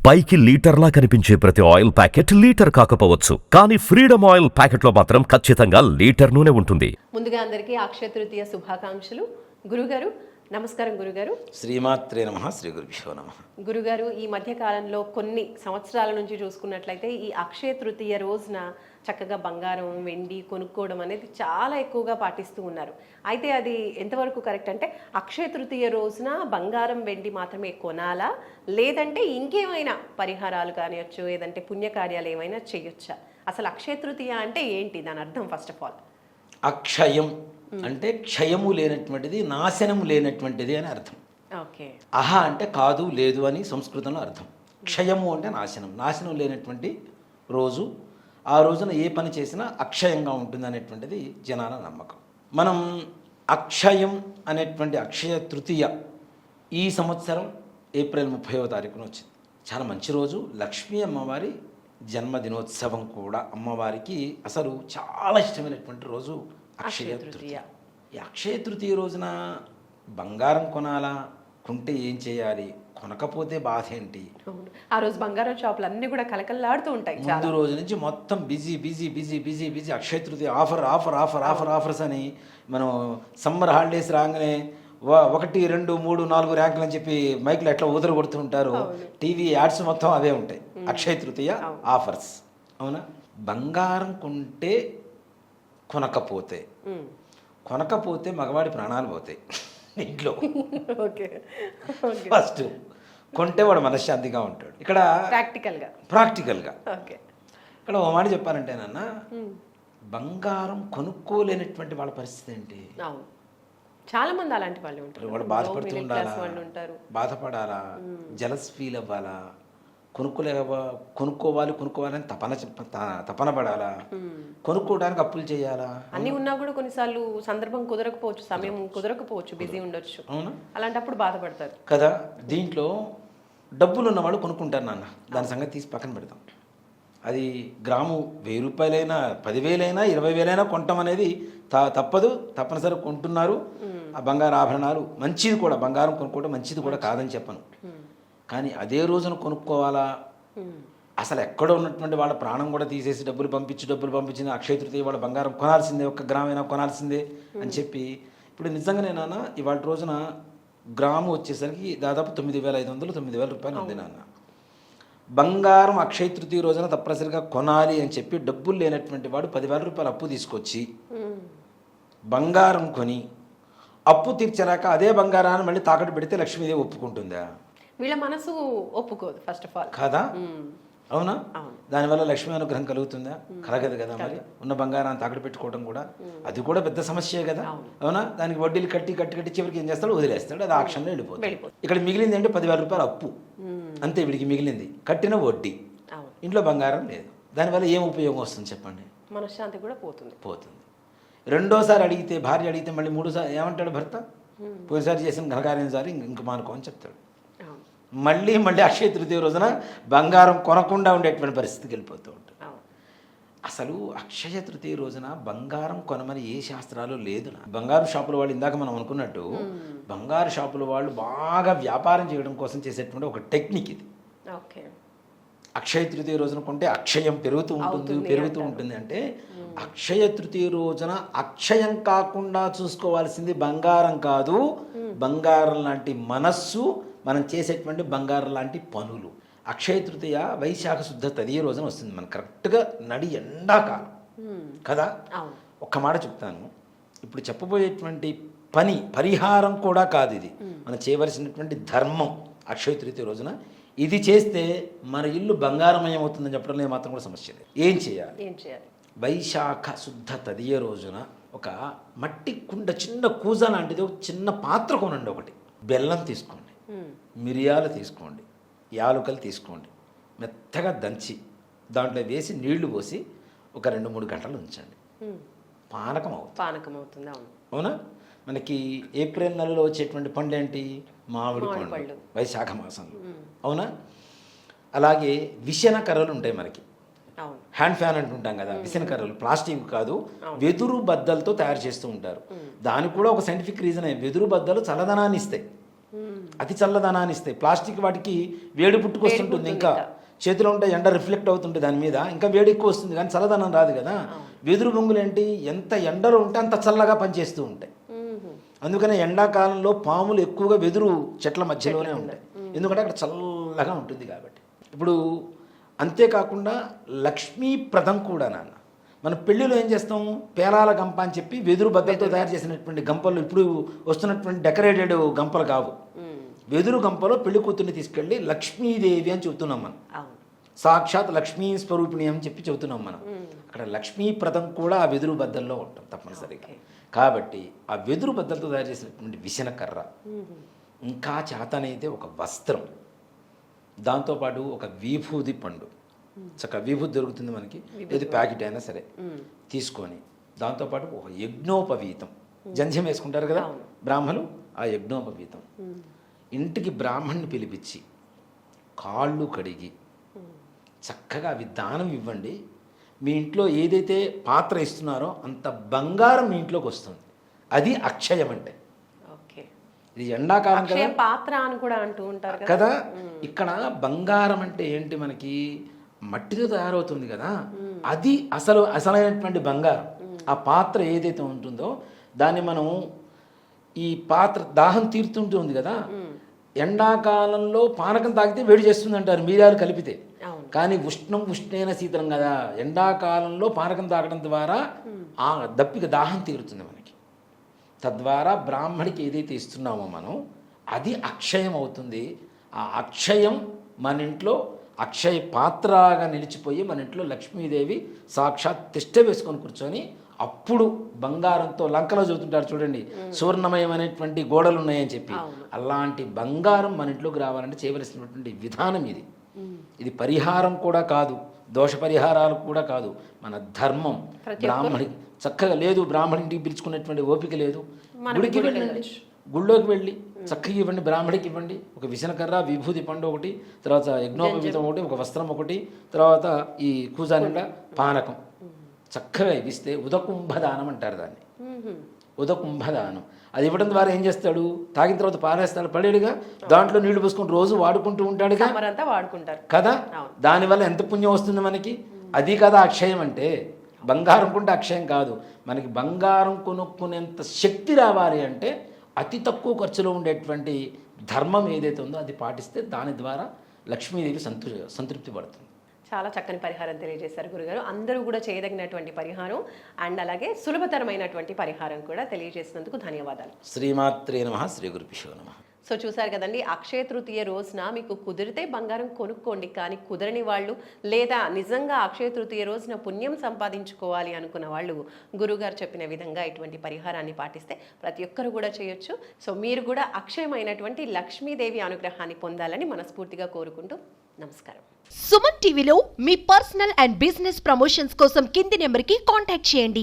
పైకి లీటర్లా కనిపించే ప్రతి ఆయిల్ ప్యాకెట్ లీటర్ కాకపోవచ్చు, కానీ ఫ్రీడమ్ ఆయిల్ ప్యాకెట్లో మాత్రం ఖచ్చితంగా లీటర్ నూనె ఉంటుంది. ముందుగా అందరికీ అక్షయ తృతీయ శుభాకాంక్షలు. గురుగారు నమస్కారం. గురుగారు శ్రీమాత్రే నమః, శ్రీ గురుభ్యో నమః. గురుగారు, ఈ మధ్య కాలంలో కొన్ని సంవత్సరాల నుంచి చూసుకున్నట్లయితే ఈ అక్షయ తృతీయ రోజున చక్కగా బంగారం వెండి కొనుక్కోవడం అనేది చాలా ఎక్కువగా పాటిస్తూ ఉన్నారు. అయితే అది ఎంతవరకు కరెక్ట్ అంటే అక్షయ తృతీయ రోజున బంగారం వెండి మాత్రమే కొనాలా, లేదంటే ఇంకేమైనా పరిహారాలు కానివచ్చు, ఏదంటే పుణ్యకార్యాలు ఏమైనా చేయొచ్చా? అసలు అక్షయ తృతీయ అంటే ఏంటి, దాని అర్థం ఫస్ట్ ఆఫ్ ఆల్? అక్షయం అంటే క్షయము లేనటువంటిది, నాశనము లేనటువంటిది అని అర్థం. ఓకే. అహ అంటే కాదు లేదు అని సంస్కృతంలో అర్థం. క్షయము అంటే నాశనం, నాశనం లేనటువంటి రోజు. ఆ రోజున ఏ పని చేసినా అక్షయంగా ఉంటుంది అనేటువంటిది జనాల నమ్మకం. మనం అక్షయం అనేటువంటి అక్షయ తృతీయ ఈ సంవత్సరం ఏప్రిల్ 30వ తారీఖున వచ్చింది. చాలా మంచి రోజు. లక్ష్మీ అమ్మవారి జన్మదినోత్సవం కూడా. అమ్మవారికి అసలు చాలా ఇష్టమైనటువంటి రోజు అక్షయ తృతీయ. ఈ అక్షయ తృతీయ రోజున బంగారం కొనాలా, కొంటే ఏం చేయాలి, కొనకపోతే బాధ ఏంటి? ఆ రోజు బంగారం షాపులు అన్నీ కూడా కలకల్లాడుతూ ఉంటాయి. ముందు రోజు నుంచి మొత్తం busy busy busy busy busy. Akshaya Tritiya offer offer offer offer offers అని మనం సమ్మర్ హాలిడేస్ రాగానే 1, 2, 3, 4 ర్యాంకులు అని చెప్పి మైక్లో ఎట్లా ఊదర కొడుతూ ఉంటారు. టీవీ యాడ్స్ మొత్తం అవే ఉంటాయి. అక్షయ తృతీయ ఆఫర్స్. అవునా? బంగారం కొంటే కొనకపోతే మగవాడి ప్రాణాలు పోతాయి ఇంట్లో. ఫస్ట్ కొంటే వాడు మనశ్శాంతిగా ఉంటాడు. ఇక్కడ ప్రాక్టికల్గా ఇక్కడ ఓ మాట చెప్పానంటే నాన్న, బంగారం కొనుక్కోలేనటువంటి వాళ్ళ పరిస్థితి ఏంటి? చాలా మంది అలాంటి వాళ్ళు ఉంటారు. వాడు బాధపడుతూ ఉండాలా, బాధపడాలా, జలస్ ఫీల్ అవ్వాలా, కొనుక్కోవాలని తపన పడాలా, కొనుక్కోవడానికి అప్పులు చేయాలా? అన్ని ఉన్నా కూడా కొన్నిసార్లు సందర్భం కుదరకపోవచ్చు, సమయం కుదరకపోవచ్చు, బిజీ ఉండొచ్చు. అవునా? అలాంటప్పుడు బాధపడతారు కదా. దీంట్లో డబ్బులు ఉన్నవాళ్ళు కొనుక్కుంటారు నాన్న, దాని సంగతి తీసి పక్కన పెడతాం. అది గ్రాము 1000 రూపాయలైనా 10,000 20,000 కొనటం అనేది తప్పదు, తప్పనిసరి కొంటున్నారు. ఆ బంగారు ఆభరణాలు మంచిది కూడా, బంగారం కొనుక్కోవడం మంచిది కూడా కాదని చెప్పను. కానీ అదే రోజున కొనుక్కోవాలా? అసలు ఎక్కడ ఉన్నటువంటి వాళ్ళ ప్రాణం కూడా తీసేసి డబ్బులు పంపించింది అక్షయ తృతీయ వాళ్ళ బంగారం కొనాల్సిందే, 1 గ్రామైనా కొనాల్సిందే అని చెప్పి. ఇప్పుడు నిజంగానే నాన్న ఇవాళ రోజున గ్రాము వచ్చేసరికి దాదాపు 9,500 9,000 రూపాయలు ఉంది నాన్న. బంగారం అక్షయ తృతీయ రోజున తప్పనిసరిగా కొనాలి అని చెప్పి డబ్బులు లేనటువంటి వాడు 10,000 రూపాయలు అప్పు తీసుకొచ్చి బంగారం కొని అప్పు తీర్చరాక అదే బంగారాన్ని మళ్ళీ తాకట్టు పెడితే లక్ష్మీదేవి ఒప్పుకుంటుందా? వీళ్ళ మనసు ఒప్పుకోదు ఫస్ట్ ఆఫ్ ఆల్ కదా. అవునా? దానివల్ల లక్ష్మీ అనుగ్రహం కలుగుతుందా? కలగదు కదా. మరి ఉన్న బంగారాన్ని తాకట్టు పెట్టుకోవడం కూడా అది కూడా పెద్ద సమస్యే కదా. అవునా? దానికి వడ్డీలు కట్టి చివరికి ఏం చేస్తాడు, వదిలేస్తాడు. అది ఆక్షన్లో వెళ్ళిపోతుంది. ఇక్కడ మిగిలింది అంటే 10,000 రూపాయలు అప్పు, అంతే. వీడికి మిగిలింది కట్టిన వడ్డీ, ఇంట్లో బంగారం లేదు. దానివల్ల ఏం ఉపయోగం వస్తుంది చెప్పండి? మనశ్శాంతి కూడా పోతుంది. రెండోసారి అడిగితే, భార్య అడిగితే మళ్ళీ 3సారి ఏమంటాడు భర్త? పోయినసారి చేసిన ఘనకార్యం సారి ఇంక మానుకో అని చెప్తాడు. మళ్ళీ అక్షయ తృతీయ రోజున బంగారం కొనకుండా ఉండేటువంటి పరిస్థితికి వెళ్ళిపోతూ ఉంటుంది. అసలు అక్షయ తృతీయ రోజున బంగారం కొనమని ఏ శాస్త్రాలు లేదు. బంగారు షాపుల వాళ్ళు ఇందాక మనం అనుకున్నట్టు బంగారు షాపుల వాళ్ళు బాగా వ్యాపారం చేయడం కోసం చేసేటువంటి ఒక టెక్నిక్ ఇది. అక్షయ తృతీయ రోజున కొంటే అక్షయం పెరుగుతూ ఉంటుంది. అంటే అక్షయ తృతీయ రోజున అక్షయం కాకుండా చూసుకోవాల్సింది బంగారం కాదు, బంగారం లాంటి మనస్సు, మనం చేసేటువంటి బంగారం లాంటి పనులు. అక్షయ తృతీయ వైశాఖ శుద్ధ తదియ రోజున వస్తుంది. మనం కరెక్ట్గా నడి ఎండాకాలం కదా. ఒక్క మాట చెప్తాను, ఇప్పుడు చెప్పబోయేటువంటి పని పరిహారం కూడా కాదు, ఇది మనం చేయవలసినటువంటి ధర్మం. అక్షయ తృతీయ రోజున ఇది చేస్తే మన ఇల్లు బంగారమయం అవుతుందని చెప్పడంలో మాత్రం కూడా సమస్య లేదు. ఏం చేయాలి? వైశాఖ శుద్ధ తదియ రోజున ఒక మట్టి కుండ, చిన్న కూజ లాంటిది, ఒక చిన్న పాత్ర కొనండి. ఒకటి బెల్లం తీసుకోండి, మిరియాలు తీసుకోండి, యాలుకలు తీసుకోండి, మెత్తగా దంచి దాంట్లో వేసి నీళ్లు పోసి ఒక 2-3 గంటలు ఉంచండి. పానకం అవుతుంది. అవునా? మనకి ఏప్రిల్ నెలలో వచ్చేటువంటి పండ్లు ఏంటి? మామిడి పండ్లు, వైశాఖ మాసంలో. అవునా? అలాగే విషన కర్రలు ఉంటాయి మనకి, హ్యాండ్ ఫ్యాన్ అంటుంటాం కదా. విసన కర్రలు ప్లాస్టిక్ కాదు, వెదురు బద్దలతో తయారు చేస్తూ ఉంటారు. దానికి కూడా ఒక సైంటిఫిక్ రీజన్. వెదురు బద్దలు చల్లదనాన్ని ఇస్తాయి. అతి చల్లదనాన్ని ఇస్తాయి. ప్లాస్టిక్ వాటికి వేడి పుట్టుకొస్తుంటుంది, ఇంకా చేతిలో ఉంటే ఎండ రిఫ్లెక్ట్ అవుతుంటే దాని మీద ఇంకా వేడి ఎక్కువ వస్తుంది, కానీ చల్లదనం రాదు కదా. వెదురు బొంగులు ఏంటి, ఎంత ఎండలో ఉంటే అంత చల్లగా పనిచేస్తూ ఉంటాయి. అందుకనే ఎండాకాలంలో పాములు ఎక్కువగా వెదురు చెట్ల మధ్యలోనే ఉంటాయి, ఎందుకంటే అక్కడ చల్లగా ఉంటుంది కాబట్టి. ఇప్పుడు అంతేకాకుండా లక్ష్మీప్రదం కూడా నాన్న, మన పెళ్లిలో ఏం చేస్తాము, పేలాల గంప అని చెప్పి వెదురు బద్దలతో తయారు చేసినటువంటి గంపలు, ఇప్పుడు వస్తున్నటువంటి డెకరేటెడ్ గంపలు కావు, వెదురు గంపలో పెళ్లి కూతుర్ని తీసుకెళ్ళి లక్ష్మీదేవి అని చెబుతున్నాం మనం, సాక్షాత్ లక్ష్మీ స్వరూపిణి అని చెప్పి చెబుతున్నాం మనం. అక్కడ లక్ష్మీప్రదం కూడా ఆ వెదురు బద్దల్లో ఉంటాం తప్పనిసరిగా. కాబట్టి ఆ వెదురు బద్దలతో తయారు చేసినటువంటి విసనకర్ర, ఇంకా చేతనైతే ఒక వస్త్రం, దాంతోపాటు ఒక విభూది పండు, చక్కగా విభూతి దొరుకుతుంది మనకి, ఏది ప్యాకెట్ అయినా సరే తీసుకొని, దాంతోపాటు ఒక యజ్ఞోపవీతం, జంధ్యం వేసుకుంటారు కదా బ్రాహ్మణులు, ఆ యజ్ఞోపవీతం ఇంటికి బ్రాహ్మణ్ణి పిలిపించి కాళ్ళు కడిగి చక్కగా అవి దానం ఇవ్వండి. మీ ఇంట్లో ఏదైతే పాత్ర ఇస్తున్నారో అంత బంగారం మీ ఇంట్లోకి వస్తుంది. అది అక్షయం అంటే. ఇది ఎండాకాలం కదా, పాత్ర అని కూడా అంటూ ఉంటారు కదా. ఇక్కడ బంగారం అంటే ఏంటి, మనకి మట్టితో తయారవుతుంది కదా, అది అసలైనటువంటి బంగారం. ఆ పాత్ర ఏదైతే ఉంటుందో దాన్ని మనం, ఈ పాత్ర దాహం తీరుతుంటుంది కదా, ఎండాకాలంలో పానకం తాగితే వేడి చేస్తుంది అంటారు మిరియాలు కలిపితే, కానీ ఉష్ణేన శీతలం కదా. ఎండాకాలంలో పానకం తాగడం ద్వారా ఆ దప్పిక దాహం తీరుతుంది మనకి. తద్వారా బ్రాహ్మడికి ఏదైతే ఇస్తున్నామో మనం, అది అక్షయం అవుతుంది. ఆ అక్షయం మన ఇంట్లో అక్షయ పాత్రగా నిలిచిపోయి మన ఇంట్లో లక్ష్మీదేవి సాక్షాత్ తిష్ట వేసుకొని కూర్చొని, అప్పుడు బంగారంతో, లంకలో చదువుతుంటారు చూడండి, సువర్ణమయం అనేటువంటి గోడలు ఉన్నాయని చెప్పి, అలాంటి బంగారం మన ఇంట్లోకి రావాలంటే చేయవలసినటువంటి విధానం ఇది. ఇది పరిహారం కూడా కాదు, దోష పరిహారాలు కూడా కాదు, మన ధర్మం. బ్రాహ్మణికి చక్కగా లేదు, బ్రాహ్మణికి పిలుచుకునేటువంటి ఓపిక లేదు, గుడికి వెళ్ళండి, గుళ్ళోకి వెళ్ళి చక్కగా ఇవ్వండి, బ్రాహ్మడికి ఇవ్వండి. ఒక విసనకర్ర, విభూతి పండు ఒకటి, తర్వాత యజ్ఞోపవీతం ఒకటి, ఒక వస్త్రం ఒకటి, తర్వాత ఈ కూజా నిండా పానకం చక్కగా ఇస్తే ఉదకుంభదానం అంటారు దాన్ని. ఉదకుంభదానం అది ఇవ్వడం ద్వారా ఏం చేస్తాడు, తాగిన తర్వాత పారేస్తాడు, పడేడుగా, దాంట్లో నీళ్లు పోసుకొని రోజు వాడుకుంటూ ఉంటాడుగా కదా. దానివల్ల ఎంత పుణ్యం వస్తుంది మనకి. అది కదా అక్షయం అంటే. బంగారం కొంటే అక్షయం కాదు, మనకి బంగారం కొనుక్కునేంత శక్తి రావాలి అంటే అతి తక్కువ ఖర్చులో ఉండేటువంటి ధర్మం ఏదైతే ఉందో అది పాటిస్తే దాని ద్వారా లక్ష్మీదేవి సంతృప్తి పడుతుంది. చాలా చక్కని పరిహారం తెలియజేశారు గురుగారు. అందరూ కూడా చేయదగినటువంటి పరిహారం అండ్ అలాగే సులభతరమైనటువంటి పరిహారం కూడా తెలియజేసినందుకు ధన్యవాదాలు. శ్రీమాత్రే నమః, శ్రీ గురుభ్యో నమః. సో చూసారు కదండి, అక్షయ తృతీయ రోజున మీకు కుదిరితే బంగారం కొనుక్కోండి, కానీ కుదరని వాళ్ళు లేదా నిజంగా అక్షయ తృతీయ రోజున పుణ్యం సంపాదించుకోవాలి అనుకున్న వాళ్ళు గురుగారు చెప్పిన విధంగా ఇటువంటి పరిహారాన్ని పాటిస్తే ప్రతి ఒక్కరు కూడా చేయొచ్చు. సో మీరు కూడా అక్షయమైనటువంటి లక్ష్మీదేవి అనుగ్రహాన్ని పొందాలని మనస్ఫూర్తిగా కోరుకుంటూ నమస్కారం. సుమన్ టీవీలో మీ పర్సనల్ అండ్ బిజినెస్ ప్రమోషన్స్ కోసం కింది నెంబర్కి కాంటాక్ట్ చేయండి.